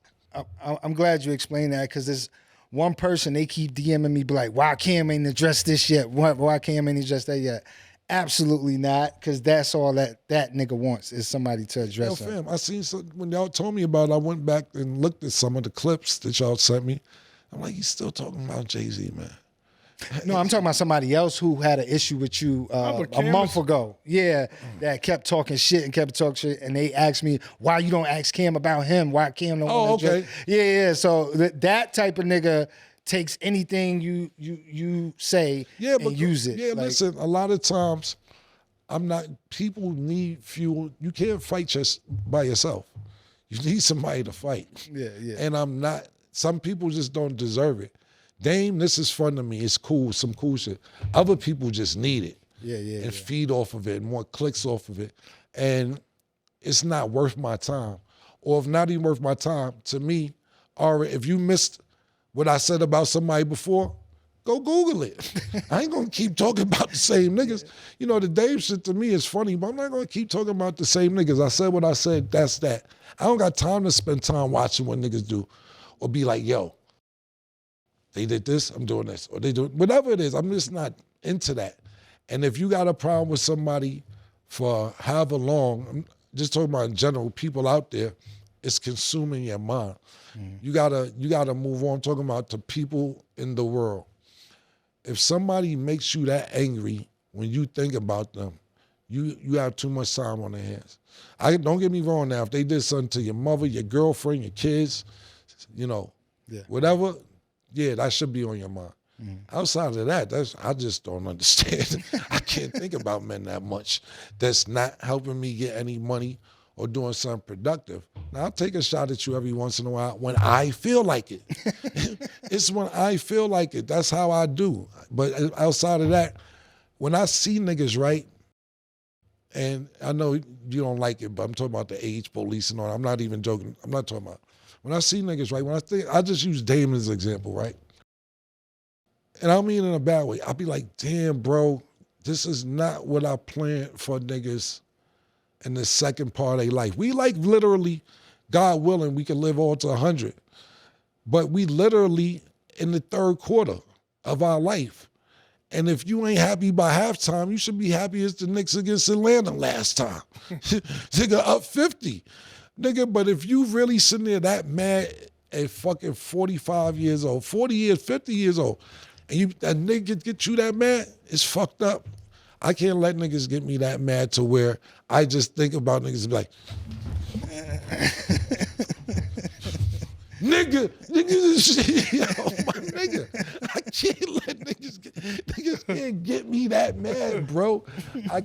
I'm glad you explained that, because there's one person, they keep DMing me, be like, why Cam ain't addressed this yet? Why Cam ain't addressed that yet? Absolutely not, because that's all that nigga wants, is somebody to address him. Fam, I seen when y'all told me about it, I went back and looked at some of the clips that y'all sent me. I'm like, he's still talking about Jay-Z, man. No, I'm talking about somebody else who had an issue with you a month ago. Yeah, that kept talking shit, and they asked me, why you don't ask Cam about him? Why Cam don't want to address? Yeah. So that type of nigga takes anything you say and use it. Yeah, listen, a lot of times people need fuel. You can't fight just by yourself. You need somebody to fight. Yeah. And I'm not, some people just don't deserve it. Dame, this is fun to me. It's cool, some cool shit. Other people just need it. And feed off of it and want clicks off of it. And it's not worth my time. Or if not even worth my time, to me, or if you missed what I said about somebody before, go Google it. I ain't gonna keep talking about the same niggas. You know, the Dame shit to me is funny, but I'm not gonna keep talking about the same niggas. I said what I said, that's that. I don't got time to spend time watching what niggas do or be like, yo, They did this, I'm doing this. Or they do whatever it is, I'm just not into that. And if you got a problem with somebody for however long, I'm just talking about in general, people out there, it's consuming your mind. You gotta move on. I'm talking about the people in the world. If somebody makes you that angry when you think about them, you have too much time on their hands. Don't get me wrong now, if they did something to your mother, your girlfriend, your kids, whatever, that should be on your mind. Outside of that, I just don't understand. I can't think about men that much. That's not helping me get any money or doing something productive. Now, I'll take a shot at you every once in a while when I feel like it. It's when I feel like it. That's how I do. But outside of that, when I see niggas, right, and I know you don't like it, but I'm talking about the age police and all that. I'm not even joking. I'm not talking about. When I see niggas, right, I just use Damon as an example, right? And I don't mean in a bad way. I'll be like, damn, bro, this is not what I planned for niggas in the second part of their life. We like literally, God willing, we can live all to 100. But we literally in the third quarter of our life. And if you ain't happy by halftime, you should be happy as the Knicks against Atlanta last time. Nigga, up 50. Nigga, but if you really sitting there that mad at fucking 45 years old, 40 years, 50 years old, and a nigga get you that mad, it's fucked up. I can't let niggas get me that mad to where I just think about niggas and be like, nigga, my nigga. I can't let niggas can't get me that mad, bro. I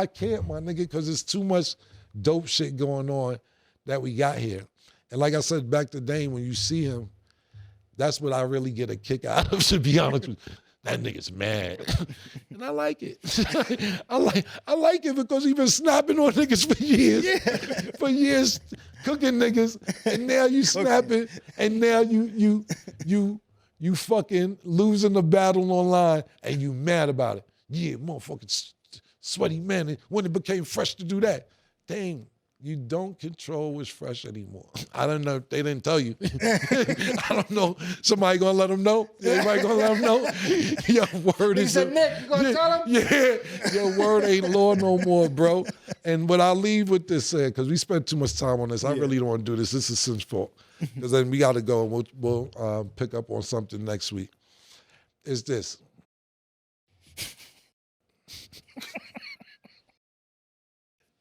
can't, my nigga, because it's too much dope shit going on that we got here. And like I said, back to Dame, when you see him, that's what I really get a kick out of, to be honest with you. That nigga's mad. And I like it. I like it because he been snapping on niggas for years. Yeah. For years, cooking niggas. And now you snapping, and now you fucking losing the battle online, and you mad about it. Yeah, motherfucking sweaty man. And when it became fresh to do that, dang. You don't control what's fresh anymore. I don't know if they didn't tell you. I don't know. Somebody gonna let them know? Everybody gonna let them know? Your word is... Nick, you gonna tell them? Yeah, your word ain't law no more, bro. And what I'll leave with this saying, because we spent too much time on this. I really don't want to do this. This is Sin's fault. Because then we got to go, and we'll pick up on something next week. Is this.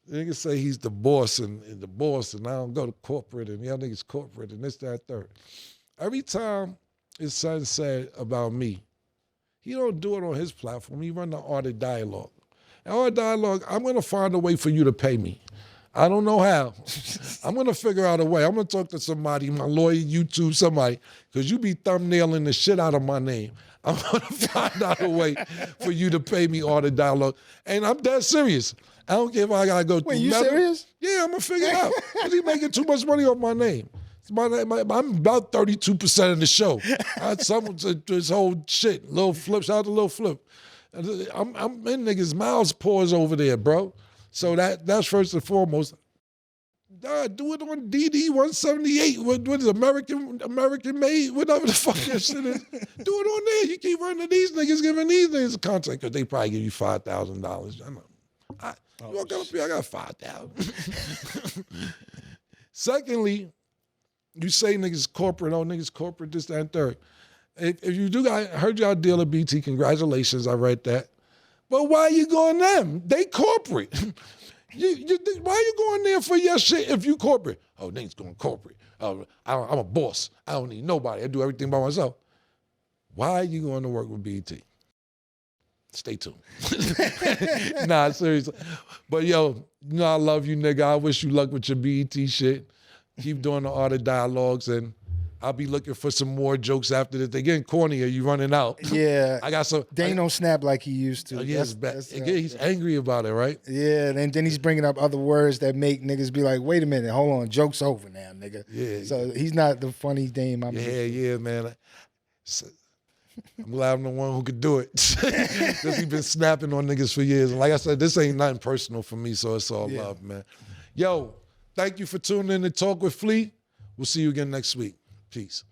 Niggas say he's the boss and I don't go to corporate and y'all niggas corporate and this, that, third. Every time his son said about me, he don't do it on his platform. He run the Art of Dialogue. And Art of Dialogue, I'm going to find a way for you to pay me. I don't know how. I'm going to figure out a way. I'm going to talk to somebody, my lawyer, YouTube, somebody, because you be thumbnailing the shit out of my name. I'm going to find out a way for you to pay me Art of Dialogue. And I'm dead serious. I don't care if I got to go through. Wait, you serious? Yeah, I'm going to figure it out. Because he making too much money off my name. I'm about 32% of the show. This whole shit, Lil Flip, shout out to Lil Flip. I'm in niggas' mouths pores over there, bro. So that's first and foremost. Do it on DD 178. What is American made? Whatever the fuck that shit is. Do it on there. You keep running these niggas, giving these niggas content because they probably give you $5,000. You walk up here, I got $5,000. Secondly, you say niggas corporate, niggas corporate, this, that, and third. If you do, I heard y'all deal at BT, congratulations, I read that. But why you going them? They corporate. Why you going there for your shit if you corporate? Oh, niggas going corporate. I'm a boss. I don't need nobody. I do everything by myself. Why are you going to work with BT? Stay tuned. Nah, seriously. But yo, you know I love you, nigga. I wish you luck with your BET shit. Keep doing the Art of Dialogues, and I'll be looking for some more jokes after this. They getting cornier. You running out. Yeah. I got some. Dane don't snap like he used to. He's angry about it, right? Yeah, and then he's bringing up other words that make niggas be like, wait a minute, hold on, joke's over now, nigga. Yeah. So he's not the funny Dame. Yeah, man. I'm glad I'm the one who could do it. Because he been snapping on niggas for years. And like I said, this ain't nothing personal for me, so it's all love, man. Yo, thank you for tuning in to Talk with Flea. We'll see you again next week. Peace.